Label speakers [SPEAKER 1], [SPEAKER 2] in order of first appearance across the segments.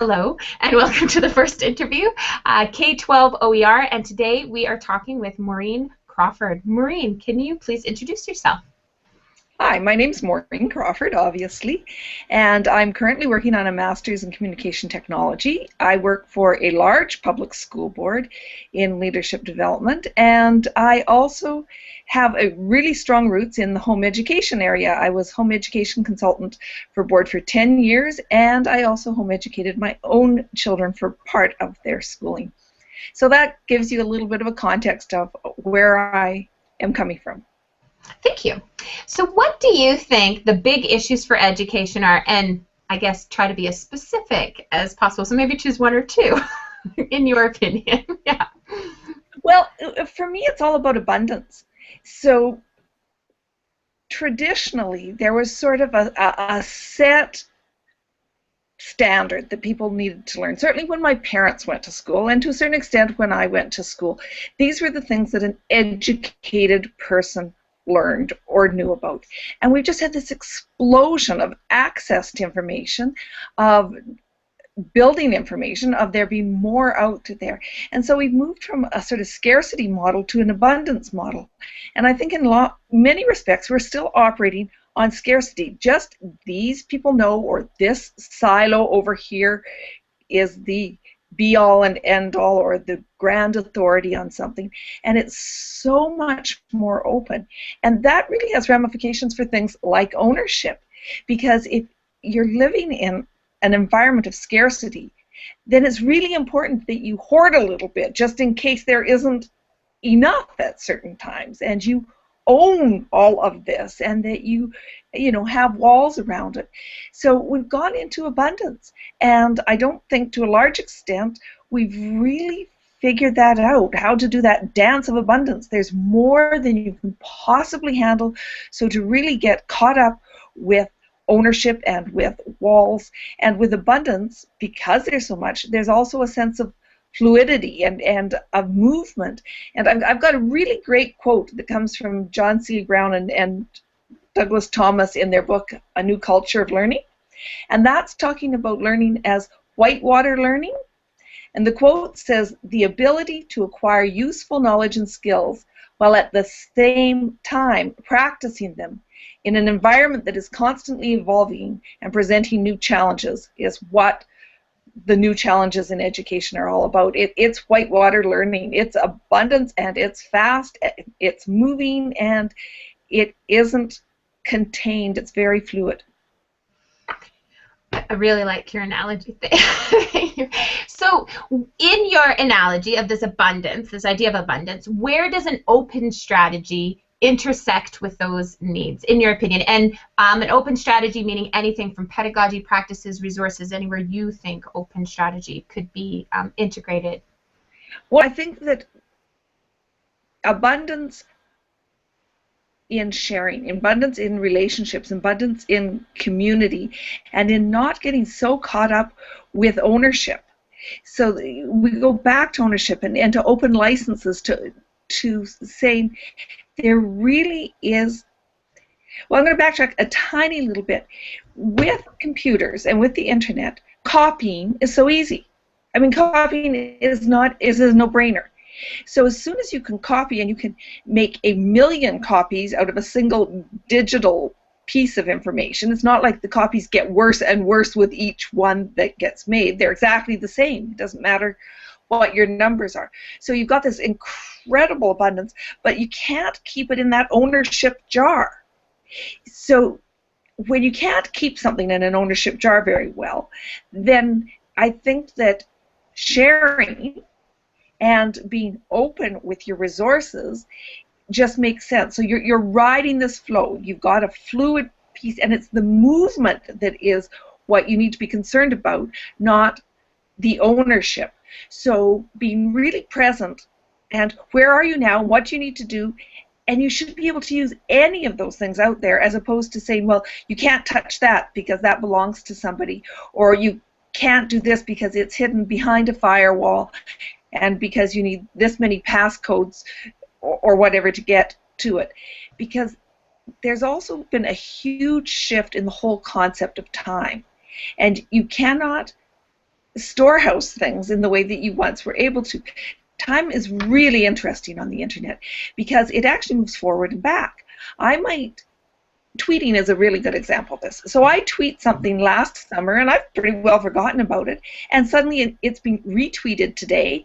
[SPEAKER 1] Hello, and welcome to the first interview, K12 OER, and today we are talking with Maureen Crawford. Maureen, can you please introduce yourself?
[SPEAKER 2] Hi, my name's Maureen Crawford, obviously, and I'm currently working on a master's in communication technology. I work for a large public school board in leadership development, and I also have a really strong roots in the home education area. I was home education consultant for board for 10 years, and I also home educated my own children for part of their schooling. So that gives you a little bit of a context of where I am coming from.
[SPEAKER 1] Thank you. So what do you think the big issues for education are? And I guess try to be as specific as possible. So maybe choose one or two, in your opinion. Yeah.
[SPEAKER 2] Well, for me, it's all about abundance. So traditionally, there was sort of a set standard that people needed to learn. Certainly when my parents went to school, and to a certain extent when I went to school, these were the things that an educated person learned or knew about. And we've just had this explosion of access to information, of building information, of there being more out there. And so we've moved from a sort of scarcity model to an abundance model. And I think in many respects we're still operating on scarcity. Just these people know, or this silo over here is the be-all and end-all, or the grand authority on something, and it's so much more open. And that really has ramifications for things like ownership, because if you're living in an environment of scarcity, then it's really important that you hoard a little bit just in case there isn't enough at certain times, and you own all of this, and that you have walls around it. So we've gone into abundance, and I don't think to a large extent we've really figured that out, how to do that dance of abundance. There's more than you can possibly handle, so to really get caught up with ownership and with walls and with abundance, because there's so much, there's also a sense of fluidity and of movement. And I've got a really great quote that comes from John C. Brown and Douglas Thomas in their book, A New Culture of Learning. And that's talking about learning as whitewater learning. And the quote says, "The ability to acquire useful knowledge and skills while at the same time practicing them in an environment that is constantly evolving and presenting new challenges is what the new challenges in education are all about." It's whitewater learning. It's abundance, and it's fast, it's moving, and it isn't contained. It's very fluid.
[SPEAKER 1] I really like your analogy there. So in your analogy of this abundance, this idea of abundance, where does an open strategy intersect with those needs, in your opinion? And an open strategy meaning anything from pedagogy, practices, resources, anywhere you think open strategy could be integrated.
[SPEAKER 2] Well, I think that abundance in sharing, abundance in relationships, abundance in community, and in not getting so caught up with ownership. So we go back to ownership and to open licenses, to saying there really is, well, I'm going to backtrack a tiny little bit. With computers and with the internet, copying is so easy. I mean, copying is a no-brainer. So as soon as you can copy, and you can make 1,000,000 copies out of a single digital piece of information, it's not like the copies get worse and worse with each one that gets made. They're exactly the same. It doesn't matter what your numbers are. So you've got this incredible abundance, but you can't keep it in that ownership jar. So when you can't keep something in an ownership jar very well, then I think that sharing and being open with your resources just makes sense. So you're riding this flow. You've got a fluid piece, and it's the movement that is what you need to be concerned about, not the ownership. So being really present, and where are you now, what do you need to do, and you should be able to use any of those things out there, as opposed to saying, well, you can't touch that because that belongs to somebody, or you can't do this because it's hidden behind a firewall, and because you need this many passcodes or whatever to get to it. Because there's also been a huge shift in the whole concept of time. And you cannot storehouse things in the way that you once were able to. Time is really interesting on the internet because it actually moves forward and back. Tweeting is a really good example of this. So I tweet something last summer, and I've pretty well forgotten about it, and suddenly it's been retweeted today,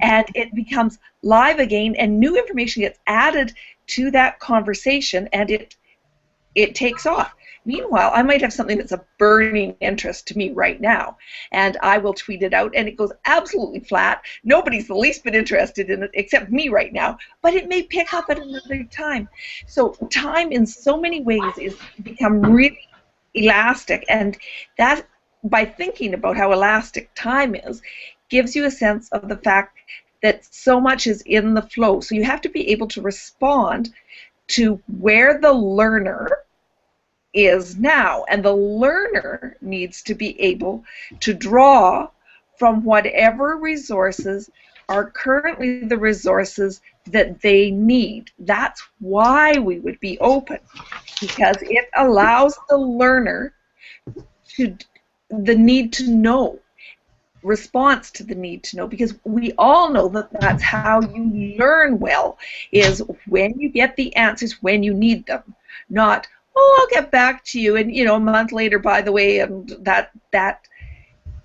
[SPEAKER 2] and it becomes live again, and new information gets added to that conversation, and it takes off. Meanwhile, I might have something that's a burning interest to me right now, and I will tweet it out, and it goes absolutely flat. Nobody's the least bit interested in it except me right now, but it may pick up at another time. So time in so many ways is become really elastic, and that, by thinking about how elastic time is, gives you a sense of the fact that so much is in the flow. So you have to be able to respond to where the learner is now, and the learner needs to be able to draw from whatever resources are currently the resources that they need. That's why we would be open, because it allows the learner to the need to know, response to the need to know, because we all know that that's how you learn well, is when you get the answers when you need them, not, oh, I'll get back to you, and a month later, by the way, and that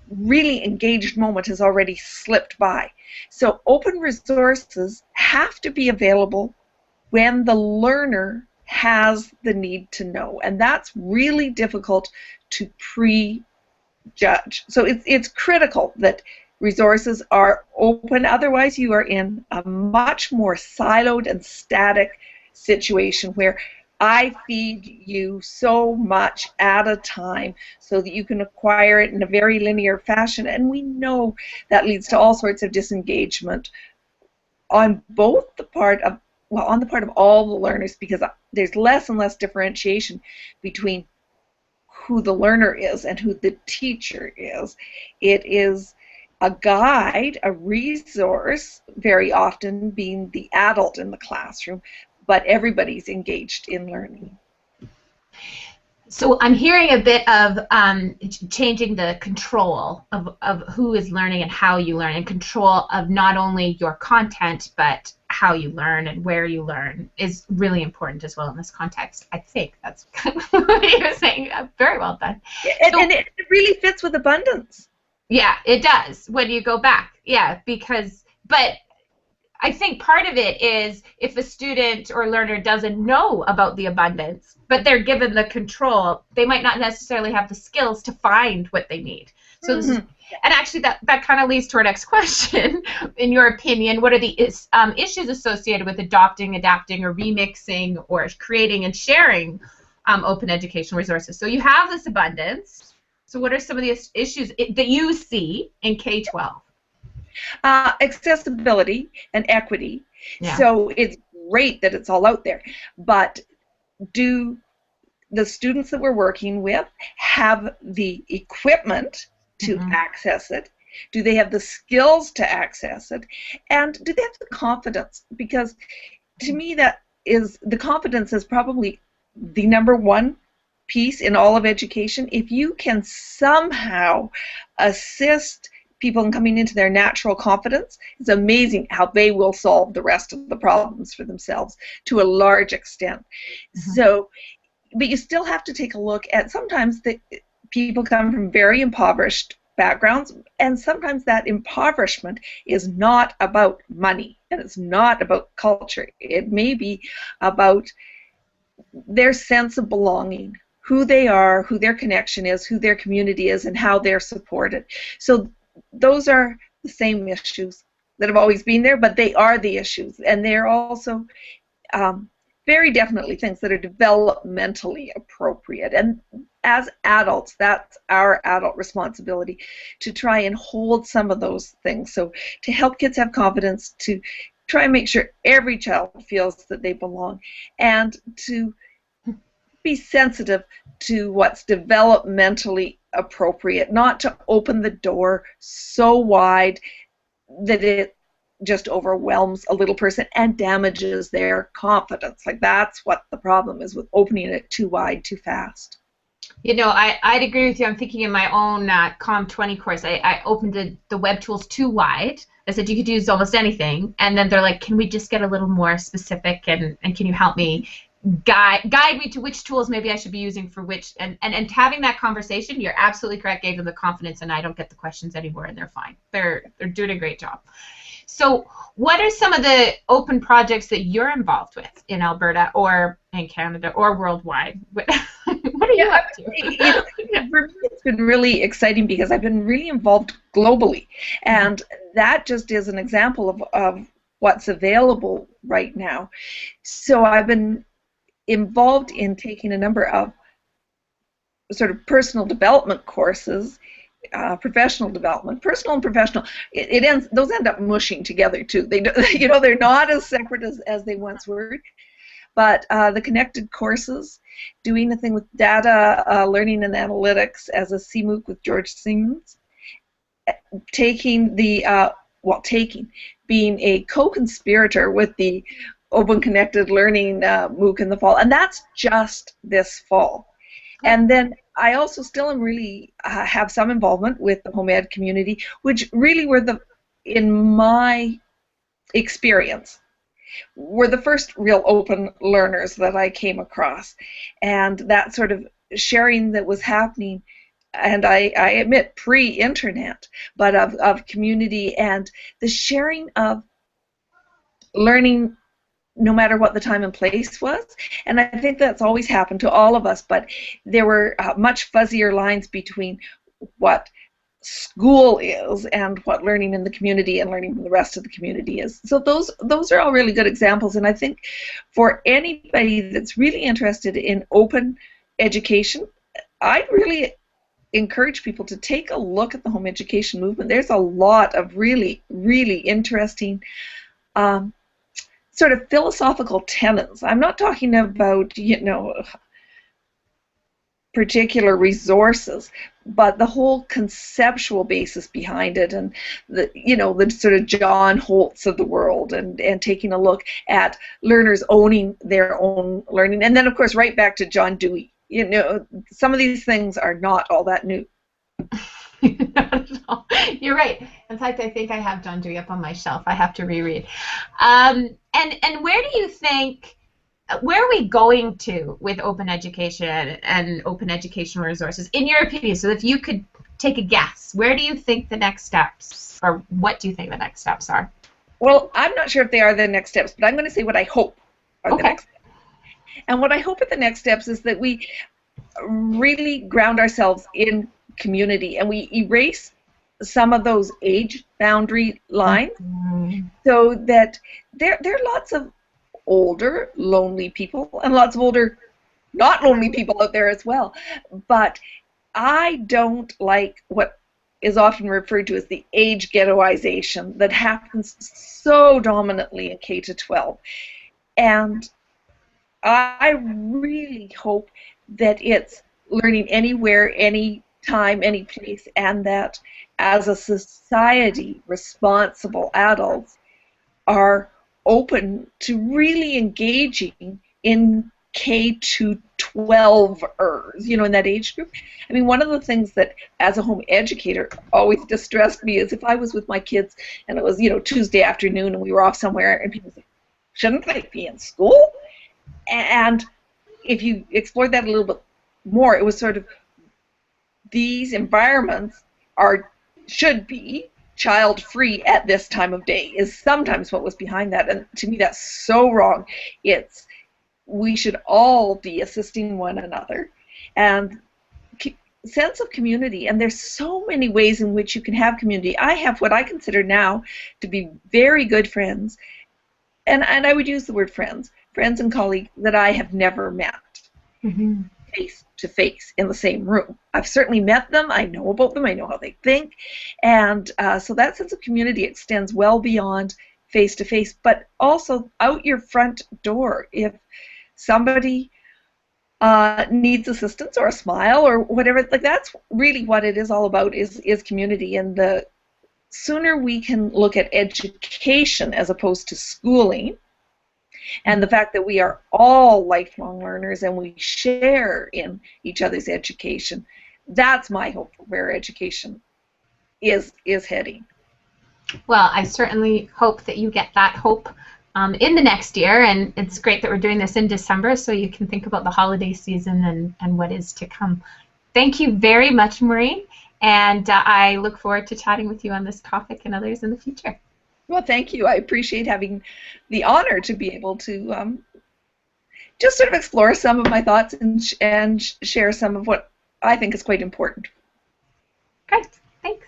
[SPEAKER 2] really engaged moment has already slipped by. So open resources have to be available when the learner has the need to know, and that's really difficult to prejudge. So it's critical that resources are open, otherwise you are in a much more siloed and static situation where I feed you so much at a time so that you can acquire it in a very linear fashion, and we know that leads to all sorts of disengagement on both the part of, well, on the part of all the learners, because there's less and less differentiation between who the learner is and who the teacher is. It is a guide, a resource, very often being the adult in the classroom, but everybody's engaged in learning.
[SPEAKER 1] So I'm hearing a bit of changing the control of who is learning and how you learn, and control of not only your content but how you learn and where you learn is really important as well in this context. I think that's what you were saying. Very well done.
[SPEAKER 2] And it really fits with abundance.
[SPEAKER 1] Yeah, it does when you go back. Yeah, but I think part of it is if a student or learner doesn't know about the abundance, but they're given the control, they might not necessarily have the skills to find what they need. So this is, and actually that kind of leads to our next question. In your opinion, what are the issues associated with adopting, adapting, or remixing, or creating and sharing open educational resources? So you have this abundance. So what are some of the issues that you see in K-12?
[SPEAKER 2] Accessibility and equity.
[SPEAKER 1] Yeah.
[SPEAKER 2] So it's great that it's all out there, but do the students that we're working with have the equipment to access it? Do they have the skills to access it? And do they have the confidence? Because to me, that is, the confidence is probably the #1 piece in all of education. If you can somehow assist people in coming into their natural confidence, it's amazing how they will solve the rest of the problems for themselves to a large extent. So, but you still have to take a look at, sometimes people come from very impoverished backgrounds, and sometimes that impoverishment is not about money, and it's not about culture. It may be about their sense of belonging, who they are, who their connection is, who their community is, and how they're supported. So those are the same issues that have always been there, but they are the issues, and they're also very definitely things that are developmentally appropriate. And as adults, that's our adult responsibility to try and hold some of those things. So to help kids have confidence, to try and make sure every child feels that they belong, and to be sensitive to what's developmentally appropriate, not to open the door so wide that it just overwhelms a little person and damages their confidence. Like, that's what the problem is with opening it too wide too fast.
[SPEAKER 1] You know, I'd agree with you. I'm thinking in my own Com20 course, I opened the web tools too wide. I said you could use almost anything. And then they're like, can we just get a little more specific and can you help me guide me to which tools maybe I should be using for which and having that conversation, you're absolutely correct, gave them the confidence and I don't get the questions anymore and they're fine. They're doing a great job. So what are some of the open projects that you're involved with in Alberta or in Canada or worldwide? What are you up to?
[SPEAKER 2] For me, it's been really exciting because I've been really involved globally. And that just is an example of what's available right now. So I've been involved in taking a number of sort of personal development courses, professional development, personal and professional. Those end up mushing together too. They they're not as separate as they once were. But the connected courses, doing a thing with data, learning and analytics as a CMOOC with George Siemens, being a co-conspirator with the Open Connected Learning MOOC in the fall, and that's just this fall. And then I also still am really have some involvement with the home ed community, which really were in my experience, were the first real open learners that I came across. And that sort of sharing that was happening, and I admit pre-internet, but of community and the sharing of learning no matter what the time and place was. And I think that's always happened to all of us, but there were much fuzzier lines between what school is and what learning in the community and learning from the rest of the community is. So those are all really good examples, and I think for anybody that's really interested in open education, I'd really encourage people to take a look at the home education movement. There's a lot of really, really interesting sort of philosophical tenets. I'm not talking about, particular resources, but the whole conceptual basis behind it, and the sort of John Holtz of the world, and taking a look at learners owning their own learning, and then of course right back to John Dewey. Some of these things are not all that new.
[SPEAKER 1] Not at all. You're right. In fact, I think I have John Dewey up on my shelf. I have to reread. And where do you think? Where are we going to with open education and open educational resources, in your opinion? So if you could take a guess, where do you think the next steps, or what do you think the next steps are?
[SPEAKER 2] Well, I'm not sure if they are the next steps, but I'm going to say what I hope are the next steps. And what I hope are the next steps is that we really ground ourselves in community and we erase some of those age boundary lines, so that there are lots of older, lonely people, and lots of older, not lonely people out there as well. But I don't like what is often referred to as the age ghettoization that happens so dominantly in K-12. And I really hope that it's learning anywhere, any time, any place, and that as a society, responsible adults are open to really engaging in K-12ers, in that age group. I mean, one of the things that, as a home educator, always distressed me is if I was with my kids and it was, Tuesday afternoon and we were off somewhere and people say, shouldn't they be in school? And if you explored that a little bit more, it was sort of, these environments should be child-free at this time of day, is sometimes what was behind that. And to me, that's so wrong. We should all be assisting one another. And sense of community, and there's so many ways in which you can have community. I have what I consider now to be very good friends, and I would use the word friends and colleagues that I have never met face to face in the same room. I've certainly met them, I know about them, I know how they think, and so that sense of community extends well beyond face to face, but also out your front door. If somebody needs assistance or a smile or whatever, like, that's really what it is all about, is community. And the sooner we can look at education as opposed to schooling And the fact that we are all lifelong learners and we share in each other's education, that's my hope for where education is heading.
[SPEAKER 1] Well, I certainly hope that you get that hope in the next year, and it's great that we're doing this in December so you can think about the holiday season and what is to come. Thank you very much, Maureen, and I look forward to chatting with you on this topic and others in the future.
[SPEAKER 2] Well, thank you. I appreciate having the honor to be able to just sort of explore some of my thoughts and share some of what I think is quite important.
[SPEAKER 1] Great. Thanks.